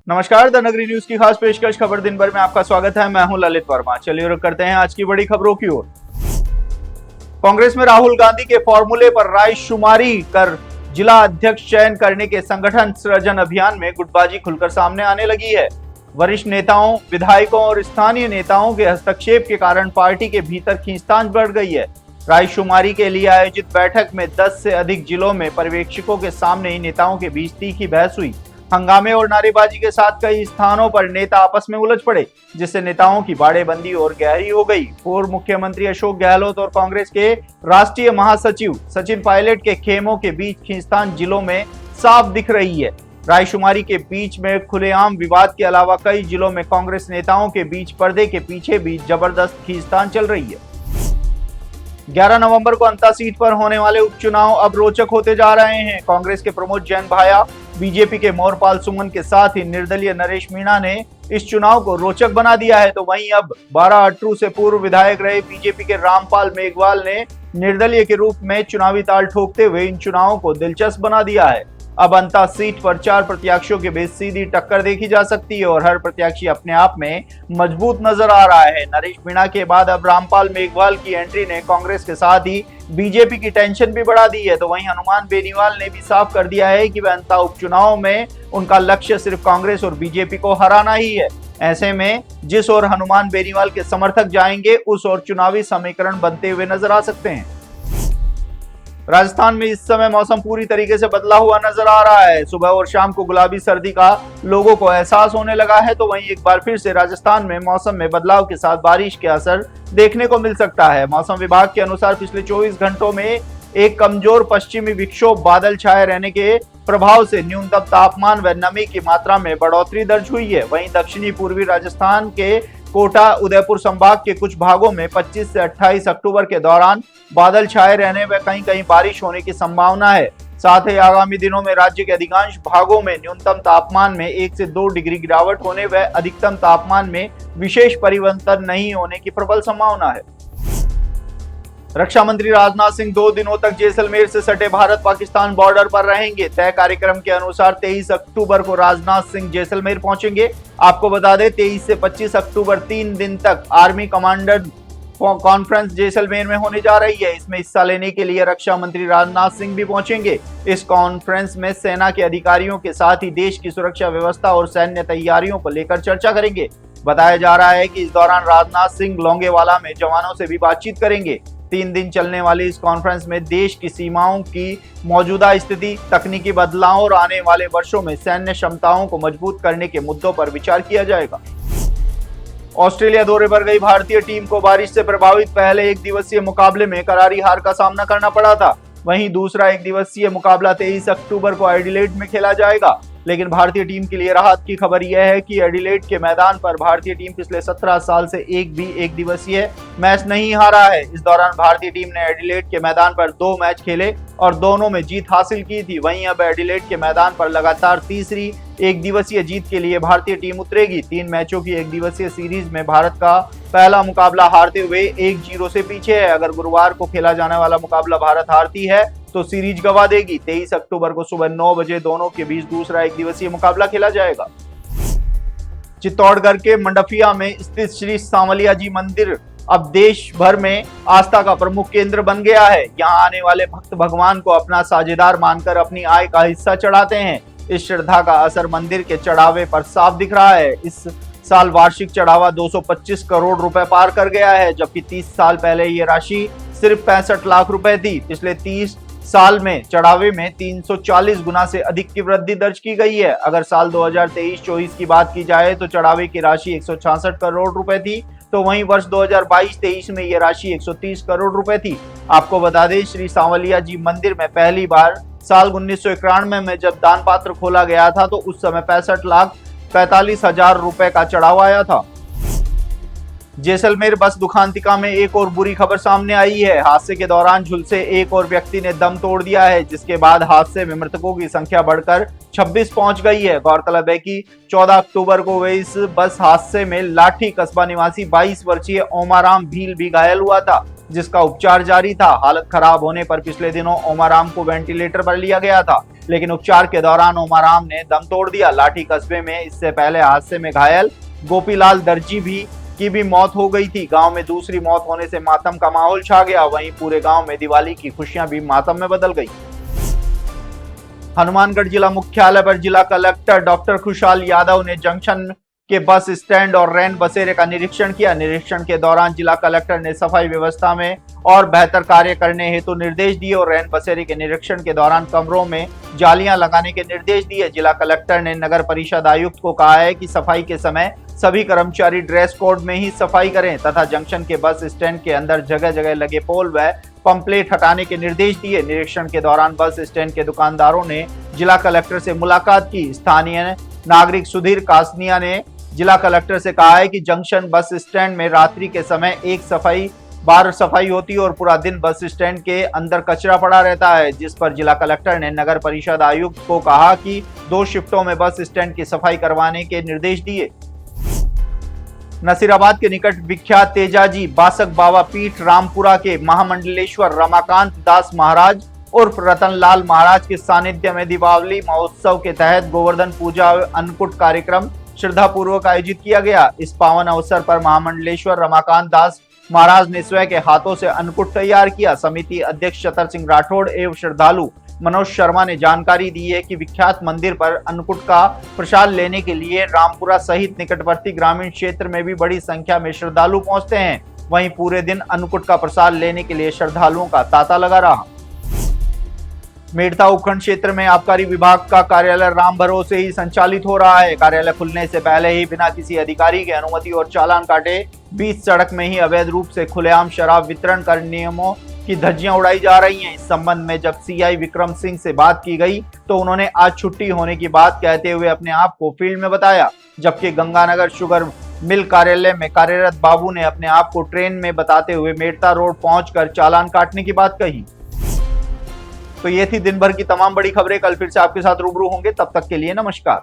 नमस्कार, द नगरी न्यूज की खास पेशकश खबर दिन भर में आपका स्वागत है। मैं हूं ललित वर्मा। चलिए रुक करते हैं आज की बड़ी खबरों की ओर। कांग्रेस में राहुल गांधी के फॉर्मूले पर रायशुमारी कर जिला अध्यक्ष चयन करने के संगठन सृजन अभियान में गुटबाजी खुलकर सामने आने लगी है। वरिष्ठ नेताओं, विधायकों और स्थानीय नेताओं के हस्तक्षेप के कारण पार्टी के भीतर खींचतान बढ़ गई है। रायशुमारी के लिए आयोजित बैठक में 10 से अधिक जिलों में पर्यवेक्षकों के सामने ही नेताओं के बीच तीखी बहस हुई। हंगामे और नारेबाजी के साथ कई स्थानों पर नेता आपस में उलझ पड़े, जिससे नेताओं की बाड़ेबंदी और गहरी हो गई। पूर्व मुख्यमंत्री अशोक गहलोत और कांग्रेस के राष्ट्रीय महासचिव सचिन पायलट के खेमों के बीच खींचतान जिलों में साफ दिख रही है। रायशुमारी के बीच में खुलेआम विवाद के अलावा कई जिलों में कांग्रेस नेताओं के बीच पर्दे के पीछे भी जबरदस्त खींचतान चल रही है। 11 नवंबर को अंता सीट पर होने वाले उपचुनाव अब रोचक होते जा रहे हैं। कांग्रेस के प्रमोद जैन भाया, बीजेपी के मोरपाल सुमन के साथ ही निर्दलीय नरेश मीणा ने इस चुनाव को रोचक बना दिया है। तो वहीं अब 12 अटरू से पूर्व विधायक रहे बीजेपी के रामपाल मेघवाल ने निर्दलीय के रूप में चुनावी ताल ठोकते हुए इन चुनावों को दिलचस्प बना दिया है। अब अंता सीट पर 4 प्रत्याशियों के बीच सीधी टक्कर देखी जा सकती है और हर प्रत्याशी अपने आप में मजबूत नजर आ रहा है। नरेश मीणा के बाद अब रामपाल मेघवाल की एंट्री ने कांग्रेस के साथ ही बीजेपी की टेंशन भी बढ़ा दी है। तो वहीं हनुमान बेनीवाल ने भी साफ कर दिया है कि वह अंता उपचुनाव में उनका लक्ष्य सिर्फ कांग्रेस और बीजेपी को हराना ही है। ऐसे में जिस ओर हनुमान बेनीवाल के समर्थक जाएंगे, उस ओर चुनावी समीकरण बनते हुए नजर आ सकते हैं। राजस्थान में इस समय मौसम पूरी तरीके से बदला हुआ नजर आ रहा है। सुबह और शाम को गुलाबी सर्दी का लोगों को एहसास होने लगा है। तो वहीं एक बार फिर से राजस्थान में मौसम में बदलाव के साथ बारिश के असर देखने को मिल सकता है। मौसम विभाग के अनुसार पिछले 24 घंटों में एक कमजोर पश्चिमी विक्षोभ बादल छाए रहने के प्रभाव से न्यूनतम तापमान व नमी की मात्रा में बढ़ोतरी दर्ज हुई है। वहीं दक्षिणी पूर्वी राजस्थान के कोटा, उदयपुर संभाग के कुछ भागों में 25 से 28 अक्टूबर के दौरान बादल छाए रहने व कहीं कहीं बारिश होने की संभावना है। साथ ही आगामी दिनों में राज्य के अधिकांश भागों में न्यूनतम तापमान में 1 से 2 डिग्री गिरावट होने व अधिकतम तापमान में विशेष परिवर्तन नहीं होने की प्रबल संभावना है। रक्षा मंत्री राजनाथ सिंह 2 दिनों तक जैसलमेर से सटे भारत पाकिस्तान बॉर्डर पर रहेंगे। तय कार्यक्रम के अनुसार 23 अक्टूबर को राजनाथ सिंह जैसलमेर पहुंचेंगे। आपको बता दें 23 से 25 अक्टूबर 3 दिन तक आर्मी कमांडर कॉन्फ्रेंस जैसलमेर में होने जा रही है। इसमें हिस्सा लेने के लिए रक्षा मंत्री राजनाथ सिंह भी पहुंचेंगे। इस कॉन्फ्रेंस में सेना के अधिकारियों के साथ ही देश की सुरक्षा व्यवस्था और सैन्य तैयारियों को लेकर चर्चा करेंगे। बताया जा रहा है कि इस दौरान राजनाथ सिंह लोंगेवाला में जवानों से भी बातचीत करेंगे। 3 दिन चलने वाली इस कॉन्फ्रेंस में देश की सीमाओं की मौजूदा स्थिति, तकनीकी बदलाव और आने वाले वर्षों में सैन्य क्षमताओं को मजबूत करने के मुद्दों पर विचार किया जाएगा। ऑस्ट्रेलिया दौरे पर गई भारतीय टीम को बारिश से प्रभावित पहले एक दिवसीय मुकाबले में करारी हार का सामना करना पड़ा था। वहीं दूसरा एक दिवसीय मुकाबला 23 अक्टूबर को एडिलेड में खेला जाएगा। लेकिन भारतीय टीम के लिए राहत की खबर यह है कि एडिलेड के मैदान पर भारतीय टीम पिछले 17 साल से एक भी एक दिवसीय मैच नहीं हारा है। इस दौरान भारतीय टीम ने एडिलेड के मैदान पर 2 मैच खेले और दोनों में जीत हासिल की थी। वहीं अब एडिलेड के मैदान पर लगातार तीसरी एक दिवसीय जीत के लिए भारतीय टीम उतरेगी। 3 मैचों की एक दिवसीय सीरीज में भारत का पहला मुकाबला हारते हुए 1-0 से पीछे है। अगर गुरुवार को खेला जाने वाला मुकाबला भारत हारती है तो सीरीज गंवा देगी। 23 अक्टूबर को सुबह 9 बजे दोनों के बीच दूसरा एक दिवसीय मुकाबला खेला जाएगा। चित्तौड़गढ़ के मंडफिया में स्थित श्री सांवलिया जी मंदिर अब देश भर में आस्था का प्रमुख केंद्र बन गया है। यहाँ आने वाले भक्त भगवान को अपना साझेदार मानकर अपनी आय का हिस्सा चढ़ाते हैं। इस श्रद्धा का असर मंदिर के चढ़ावे पर साफ दिख रहा है। इस साल वार्षिक चढ़ावा 225 करोड़ रुपए पार कर गया है, जबकि 30 साल पहले ये राशि सिर्फ 65 लाख रुपए थी। पिछले 30 साल में चढ़ावे में 340 गुना से अधिक की वृद्धि दर्ज की गई है। अगर साल 2023-24 की बात की जाए तो चढ़ावे की राशि 166 करोड़ रुपए थी, तो वहीं वर्ष 2022-23 में यह राशि 130 करोड़ रुपए थी। आपको बता दें, श्री सांवलिया जी मंदिर में पहली बार साल 1991 में जब दान पात्र खोला गया था तो उस समय 65,45,000 रुपए का चढ़ावा आया था। जैसलमेर बस दुखांतिका में एक और बुरी खबर सामने आई है। हादसे के दौरान झुलसे एक और व्यक्ति ने दम तोड़ दिया है, जिसके बाद हादसे में मृतकों की संख्या बढ़कर 26 पहुंच गई है। गौरतलब है कि 14 अक्टूबर को हुए इस बस हादसे में लाठी कस्बा निवासी 22 वर्षीय ओमाराम भील भी घायल हुआ था, जिसका उपचार जारी था। हालत खराब होने पर पिछले दिनों ओमाराम को वेंटिलेटर पर लिया गया था। लेकिन उपचार के दौरान ओमाराम ने दम तोड़ दिया। लाठी कस्बे में इससे पहले हादसे में घायल गोपीलाल दर्जी की भी मौत हो गई थी। गांव में दूसरी मौत होने से मातम का माहौल छा गया। वहीं पूरे गांव में दिवाली की खुशियां भी मातम में बदल गई। हनुमानगढ़ जिला मुख्यालय पर जिला कलेक्टर डॉक्टर खुशहाल यादव ने जंक्शन के बस स्टैंड और रैन बसेरे का निरीक्षण किया। निरीक्षण के दौरान जिला कलेक्टर ने सफाई व्यवस्था में और बेहतर कार्य करने हेतु निर्देश दिए और रैन बसेरे के निरीक्षण के दौरान कमरों में जालियां लगाने के निर्देश दिए। जिला कलेक्टर ने नगर परिषद आयुक्त को कहा है कि सफाई के समय सभी कर्मचारी ड्रेस कोड में ही सफाई करें तथा जंक्शन के बस स्टैंड के अंदर जगह जगह लगे पोल व पंपलेट हटाने के निर्देश दिए। निरीक्षण के दौरान बस स्टैंड के दुकानदारों ने जिला कलेक्टर से मुलाकात की। स्थानीय नागरिक सुधीर कासनिया ने जिला कलेक्टर से कहा है कि जंक्शन बस स्टैंड में रात्रि के समय बार सफाई होती है और पूरा दिन बस स्टैंड के अंदर कचरा पड़ा रहता है, जिस पर जिला कलेक्टर ने नगर परिषद आयुक्त को कहा कि 2 शिफ्टों में बस स्टैंड की सफाई करवाने के निर्देश दिए। नसीराबाद के निकट विख्यात तेजाजी बासक बाबा पीठ रामपुरा के महामंडलेश्वर रमाकांत दास महाराज उर्फ रतनलाल महाराज के सानिध्य में दीपावली महोत्सव के तहत गोवर्धन पूजा अन्नकूट कार्यक्रम श्रद्धा पूर्वक आयोजित किया गया। इस पावन अवसर पर महामंडलेश्वर रमाकांत दास महाराज ने स्वयं के हाथों से अन्नकूट तैयार किया। समिति अध्यक्ष छतर सिंह राठौड़ एवं श्रद्धालु मनोज शर्मा ने जानकारी दी है कि विख्यात मंदिर पर अन्नकूट का प्रसाद लेने के लिए रामपुरा सहित निकटवर्ती ग्रामीण क्षेत्र में भी बड़ी संख्या में श्रद्धालु पहुंचते हैं। वहीं पूरे दिन अन्नकूट का प्रसाद लेने के लिए श्रद्धालुओं का तांता लगा रहा। मेड़ता उपखंड क्षेत्र में आबकारी विभाग का कार्यालय राम भरोसे ही संचालित हो रहा है। कार्यालय खुलने से पहले ही बिना किसी अधिकारी की अनुमति और चालान काटे बीच सड़क में ही अवैध रूप से खुलेआम शराब वितरण कर नियमों की धज्जियां उड़ाई जा रही हैं। इस संबंध में जब सीआई विक्रम सिंह से बात की गई तो उन्होंने आज छुट्टी होने की बात कहते हुए अपने आप को फील्ड में बताया, जबकि गंगानगर शुगर मिल कार्यालय में कार्यरत बाबू ने अपने आप को ट्रेन में बताते हुए मेड़ता रोड पहुंचकर चालान काटने की बात कही। तो ये थी दिन भर की तमाम बड़ी खबरें। कल फिर से आपके साथ रूबरू होंगे, तब तक के लिए नमस्कार।